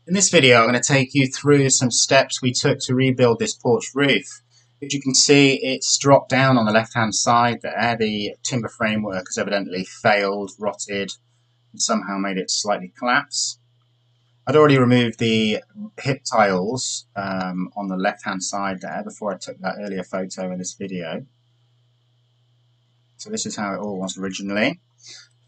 In this video, I'm going to take you through some steps we took to rebuild this porch roof. As you can see, it's dropped down on the left-hand side there. The timber framework has evidently failed, rotted, and somehow made it slightly collapse. I'd already removed the hip tiles on the left-hand side there before I took that earlier photo in this video. So this is how it all was originally.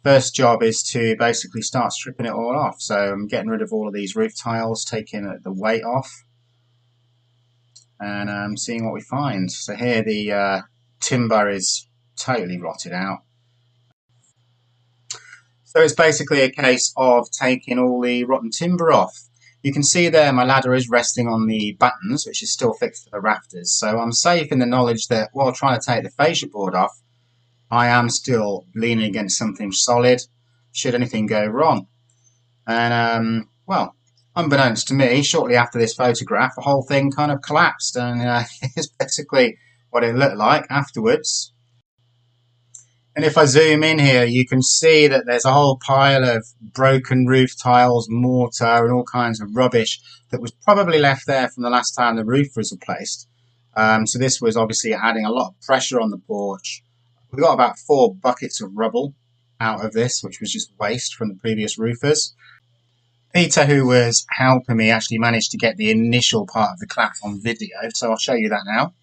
First job is to basically start stripping it all off. So I'm getting rid of all of these roof tiles, taking the weight off, and seeing what we find. So here the timber is totally rotted out. So it's basically a case of taking all the rotten timber off. You can see there my ladder is resting on the battens, which is still fixed to the rafters. So I'm safe in the knowledge that while trying to take the fascia board off, I am still leaning against something solid should anything go wrong. And well, unbeknownst to me, shortly after this photograph, the whole thing kind of collapsed, and it's basically what it looked like afterwards. And if I zoom in here, you can see that there's a whole pile of broken roof tiles, mortar, and all kinds of rubbish that was probably left there from the last time the roof was replaced. So this was obviously adding a lot of pressure on the porch. We got about 4 buckets of rubble out of this, which was just waste from the previous roofers. Peter, who was helping me, actually managed to get the initial part of the collapse on video, so I'll show you that now.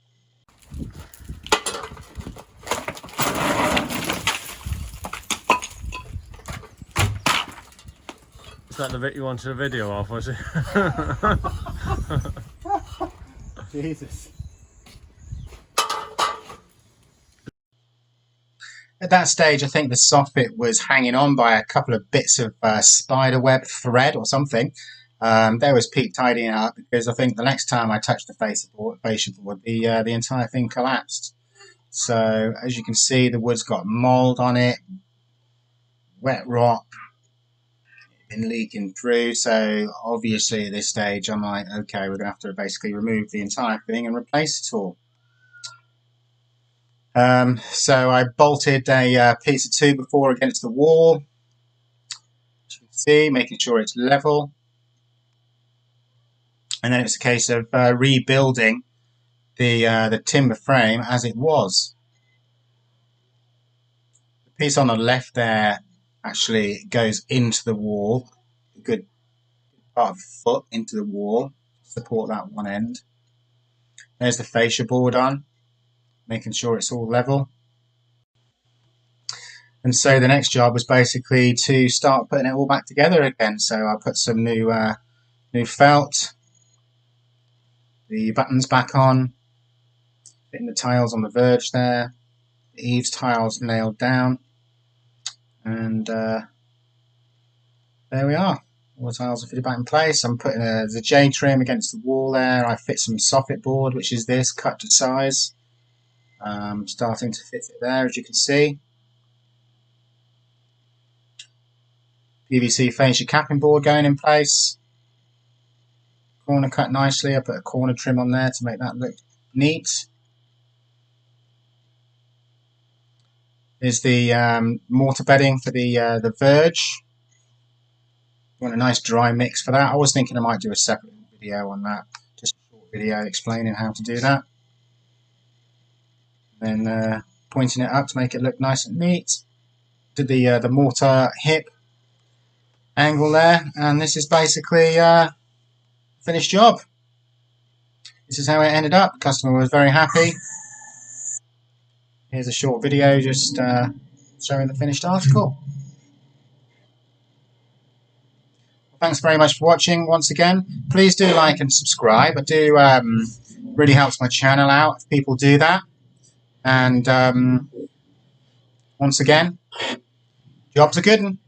Is that the bit you wanted a video of, was it? Jesus. At that stage, I think the soffit was hanging on by a couple of bits of spiderweb thread or something. There was Pete tidying it up, because I think the next time I touched the fascia board, the entire thing collapsed. So as you can see, the wood's got mould on it, wet rot, been leaking through. So obviously at this stage, I'm like, okay, we're going to have to basically remove the entire thing and replace it all. So I bolted a piece of 2x4 against the wall, as you can see, making sure it's level. And then it's a case of rebuilding the timber frame as it was. The piece on the left there actually goes into the wall, a good part of a foot into the wall to support that one end. There's the fascia board on, making sure it's all level. And so the next job was basically to start putting it all back together again. So I put some new felt, the buttons back on, fitting the tiles on the verge there, the eaves tiles nailed down, and there we are. All the tiles are fitted back in place. I'm putting the J trim against the wall there. I fit some soffit board, which is this, cut to size. Starting to fit it there, as you can see. PVC fascia capping board going in place. Corner cut nicely. I put a corner trim on there to make that look neat. Here's the mortar bedding for the verge. Want a nice dry mix for that. I was thinking I might do a separate video on that, just a short video explaining how to do that. Then pointing it up to make it look nice and neat. Did the mortar hip angle there, and this is basically finished job. This is how it ended up. The customer was very happy. Here's a short video just showing the finished article. Thanks very much for watching once again. Please do like and subscribe. I do really helps my channel out if people do that. And once again, job's a good one.